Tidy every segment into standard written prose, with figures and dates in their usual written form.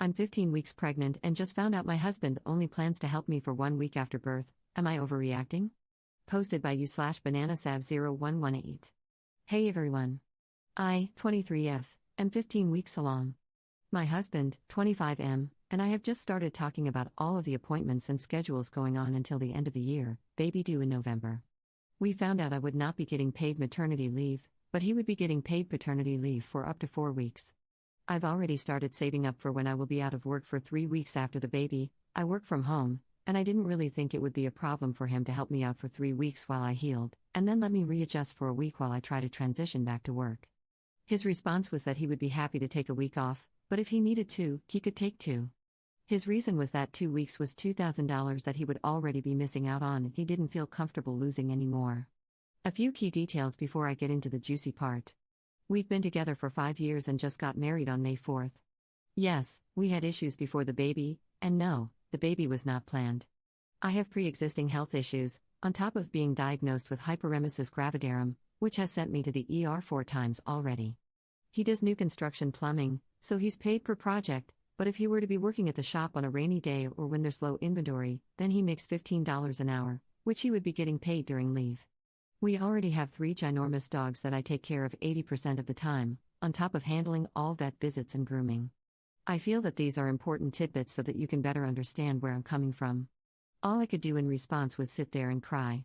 I'm 15 weeks pregnant and just found out my husband only plans to help me for 1 week after birth. Am I overreacting? Posted by you/bananasav0118. Hey everyone. I, 23F, am 15 weeks along. My husband, 25M, and I have just started talking about all of the appointments and schedules going on until the end of the year, baby due in November. We found out I would not be getting paid maternity leave, but he would be getting paid paternity leave for up to 4 weeks. I've already started saving up for when I will be out of work for 3 weeks after the baby. I work from home, and I didn't really think it would be a problem for him to help me out for 3 weeks while I healed, and then let me readjust for a week while I try to transition back to work. His response was that he would be happy to take a week off, but if he needed to, he could take 2. His reason was that 2 weeks was $2,000 that he would already be missing out on and he didn't feel comfortable losing any more. A few key details before I get into the juicy part. We've been together for 5 years and just got married on May 4th. Yes, we had issues before the baby, and no, the baby was not planned. I have pre-existing health issues, on top of being diagnosed with hyperemesis gravidarum, which has sent me to the ER 4 times already. He does new construction plumbing, so he's paid per project, but if he were to be working at the shop on a rainy day or when there's low inventory, then he makes $15 an hour, which he would be getting paid during leave. We already have 3 ginormous dogs that I take care of 80% of the time, on top of handling all vet visits and grooming. I feel that these are important tidbits so that you can better understand where I'm coming from. All I could do in response was sit there and cry.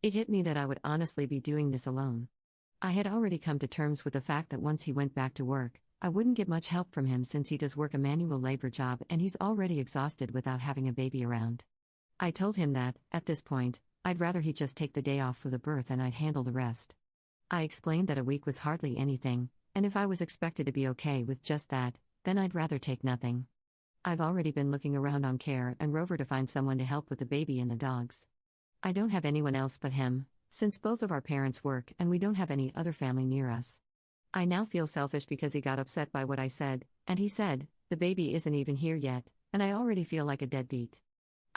It hit me that I would honestly be doing this alone. I had already come to terms with the fact that once he went back to work, I wouldn't get much help from him since he does work a manual labor job and he's already exhausted without having a baby around. I told him that, at this point, I'd rather he just take the day off for the birth and I'd handle the rest. I explained that a week was hardly anything, and if I was expected to be okay with just that, then I'd rather take nothing. I've already been looking around on Care and Rover to find someone to help with the baby and the dogs. I don't have anyone else but him, since both of our parents work and we don't have any other family near us. I now feel selfish because he got upset by what I said, and he said, the baby isn't even here yet, and I already feel like a deadbeat.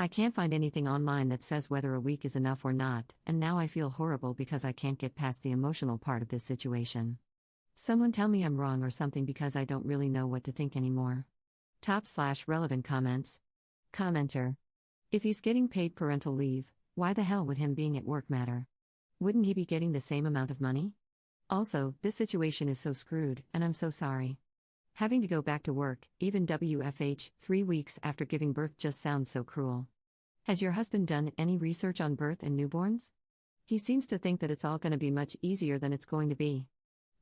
I can't find anything online that says whether a week is enough or not, and now I feel horrible because I can't get past the emotional part of this situation. Someone tell me I'm wrong or something because I don't really know what to think anymore. Top/relevant comments. Commenter. If he's getting paid parental leave, why the hell would him being at work matter? Wouldn't he be getting the same amount of money? Also, this situation is so screwed, and I'm so sorry. Having to go back to work, even WFH, 3 weeks after giving birth just sounds so cruel. Has your husband done any research on birth and newborns? He seems to think that it's all going to be much easier than it's going to be.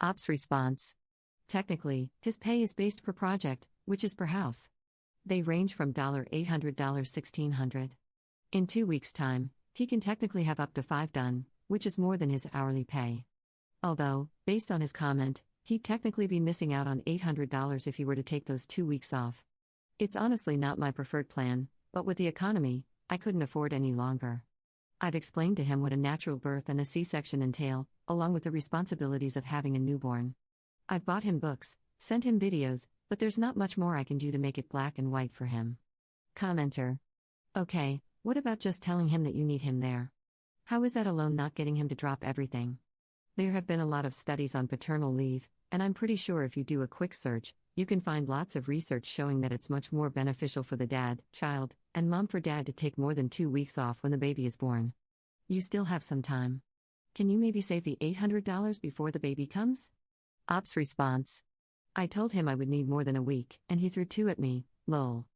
Ops response. Technically, his pay is based per project, which is per house. They range from $800 to $1,600. In 2 weeks' time, he can technically have up to 5 done, which is more than his hourly pay. Although, based on his comment, he'd technically be missing out on $800 if he were to take those 2 weeks off. It's honestly not my preferred plan, but with the economy, I couldn't afford any longer. I've explained to him what a natural birth and a C-section entail, along with the responsibilities of having a newborn. I've bought him books, sent him videos, but there's not much more I can do to make it black and white for him. Commenter. Okay, what about just telling him that you need him there? How is that alone not getting him to drop everything? There have been a lot of studies on paternal leave, and I'm pretty sure if you do a quick search, you can find lots of research showing that it's much more beneficial for the dad, child, and mom for dad to take more than 2 weeks off when the baby is born. You still have some time. Can you maybe save the $800 before the baby comes? Ops response. I told him I would need more than a week, and he threw 2 at me, lol.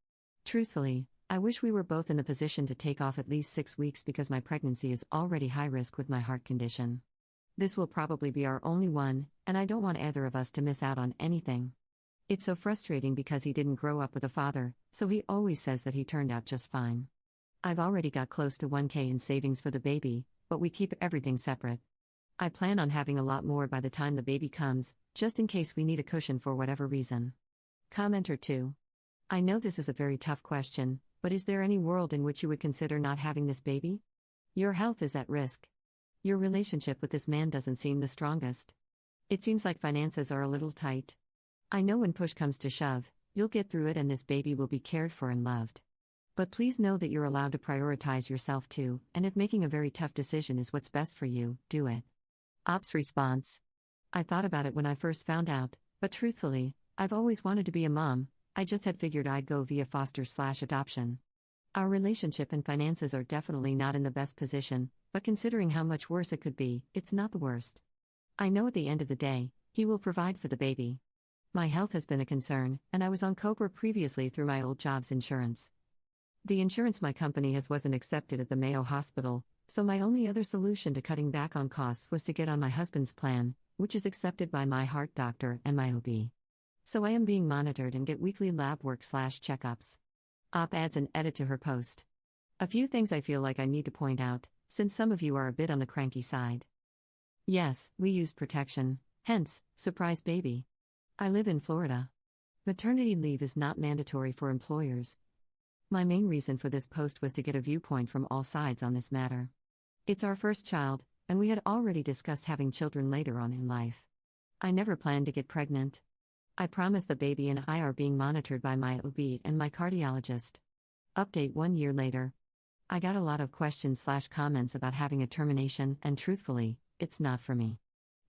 Truthfully, I wish we were both in the position to take off at least 6 weeks because my pregnancy is already high risk with my heart condition. This will probably be our only one, and I don't want either of us to miss out on anything. It's so frustrating because he didn't grow up with a father, so he always says that he turned out just fine. I've already got close to $1,000 in savings for the baby, but we keep everything separate. I plan on having a lot more by the time the baby comes, just in case we need a cushion for whatever reason. Commenter 2. I know this is a very tough question, but is there any world in which you would consider not having this baby? Your health is at risk. Your relationship with this man doesn't seem the strongest. It seems like finances are a little tight. I know when push comes to shove, you'll get through it and this baby will be cared for and loved. But please know that you're allowed to prioritize yourself too, and if making a very tough decision is what's best for you, do it. Ops response. I thought about it when I first found out, but truthfully, I've always wanted to be a mom, I just had figured I'd go via foster/adoption. Our relationship and finances are definitely not in the best position, but considering how much worse it could be, it's not the worst. I know at the end of the day, he will provide for the baby. My health has been a concern, and I was on COBRA previously through my old job's insurance. The insurance my company has wasn't accepted at the Mayo Hospital, so my only other solution to cutting back on costs was to get on my husband's plan, which is accepted by my heart doctor and my OB. So I am being monitored and get weekly lab work/checkups. Op adds an edit to her post. A few things I feel like I need to point out, since some of you are a bit on the cranky side. Yes, we use protection, hence, surprise baby. I live in Florida. Maternity leave is not mandatory for employers. My main reason for this post was to get a viewpoint from all sides on this matter. It's our first child, and we had already discussed having children later on in life. I never planned to get pregnant. I promise the baby and I are being monitored by my OB and my cardiologist. Update 1 year later. I got a lot of questions/comments about having a termination, and truthfully, it's not for me.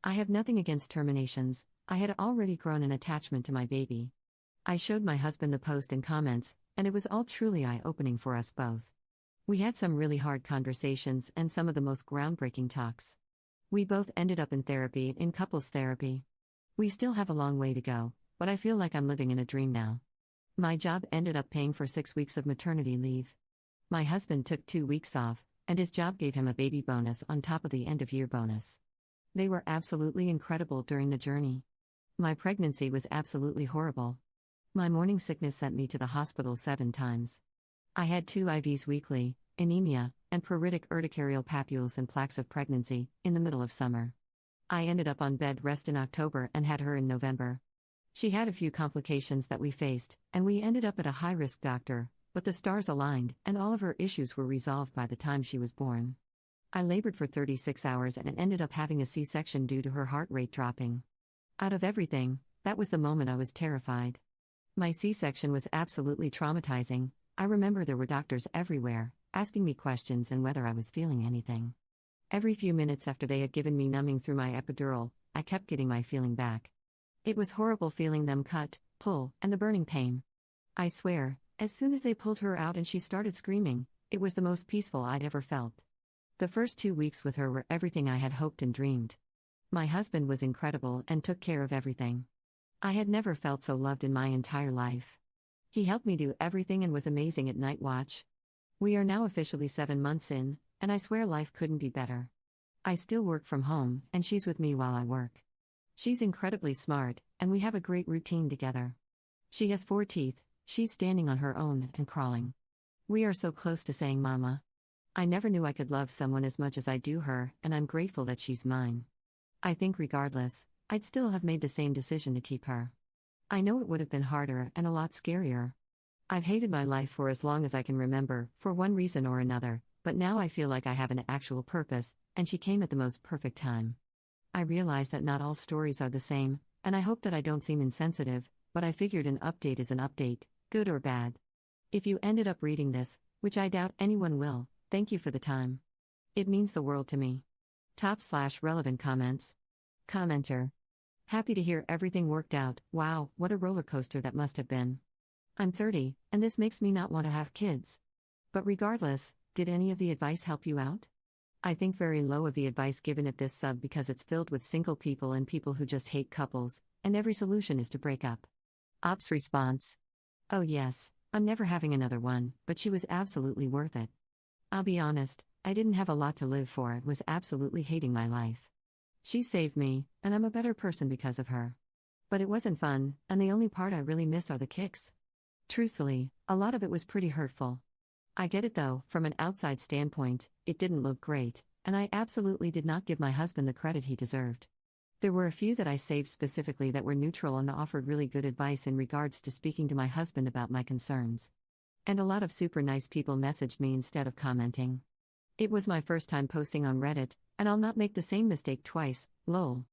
I have nothing against terminations. I had already grown an attachment to my baby. I showed my husband the post and comments, and it was all truly eye-opening for us both. We had some really hard conversations and some of the most groundbreaking talks. We both ended up in therapy, in couples therapy. We still have a long way to go, but I feel like I'm living in a dream now. My job ended up paying for 6 weeks of maternity leave. My husband took 2 weeks off, and his job gave him a baby bonus on top of the end-of-year bonus. They were absolutely incredible during the journey. My pregnancy was absolutely horrible. My morning sickness sent me to the hospital 7 times. I had 2 IVs weekly, anemia, and pruritic urticarial papules and plaques of pregnancy, in the middle of summer. I ended up on bed rest in October and had her in November. She had a few complications that we faced, and we ended up at a high-risk doctor, but the stars aligned and all of her issues were resolved by the time she was born. I labored for 36 hours and ended up having a C-section due to her heart rate dropping. Out of everything, that was the moment I was terrified. My C-section was absolutely traumatizing. I remember there were doctors everywhere, asking me questions and whether I was feeling anything. Every few minutes after they had given me numbing through my epidural, I kept getting my feeling back. It was horrible feeling them cut, pull, and the burning pain. I swear, as soon as they pulled her out and she started screaming, it was the most peaceful I'd ever felt. The first 2 weeks with her were everything I had hoped and dreamed. My husband was incredible and took care of everything. I had never felt so loved in my entire life. He helped me do everything and was amazing at night watch. We are now officially 7 months in, and I swear life couldn't be better. I still work from home, and she's with me while I work. She's incredibly smart, and we have a great routine together. She has 4 teeth, she's standing on her own and crawling. We are so close to saying mama. I never knew I could love someone as much as I do her, and I'm grateful that she's mine. I think regardless, I'd still have made the same decision to keep her. I know it would have been harder and a lot scarier. I've hated my life for as long as I can remember, for one reason or another, but now I feel like I have an actual purpose, and she came at the most perfect time. I realize that not all stories are the same, and I hope that I don't seem insensitive, but I figured an update is an update, good or bad. If you ended up reading this, which I doubt anyone will, thank you for the time. It means the world to me. Top/relevant comments. Commenter. Happy to hear everything worked out. Wow, what a roller coaster that must have been. I'm 30, and this makes me not want to have kids. But regardless, did any of the advice help you out? I think very low of the advice given at this sub because it's filled with single people and people who just hate couples, and every solution is to break up. Ops response. Oh yes, I'm never having another one, but she was absolutely worth it. I'll be honest, I didn't have a lot to live for and was absolutely hating my life. She saved me, and I'm a better person because of her. But it wasn't fun, and the only part I really miss are the kicks. Truthfully, a lot of it was pretty hurtful. I get it though, from an outside standpoint, it didn't look great, and I absolutely did not give my husband the credit he deserved. There were a few that I saved specifically that were neutral and offered really good advice in regards to speaking to my husband about my concerns. And a lot of super nice people messaged me instead of commenting. It was my first time posting on Reddit, and I'll not make the same mistake twice, lol.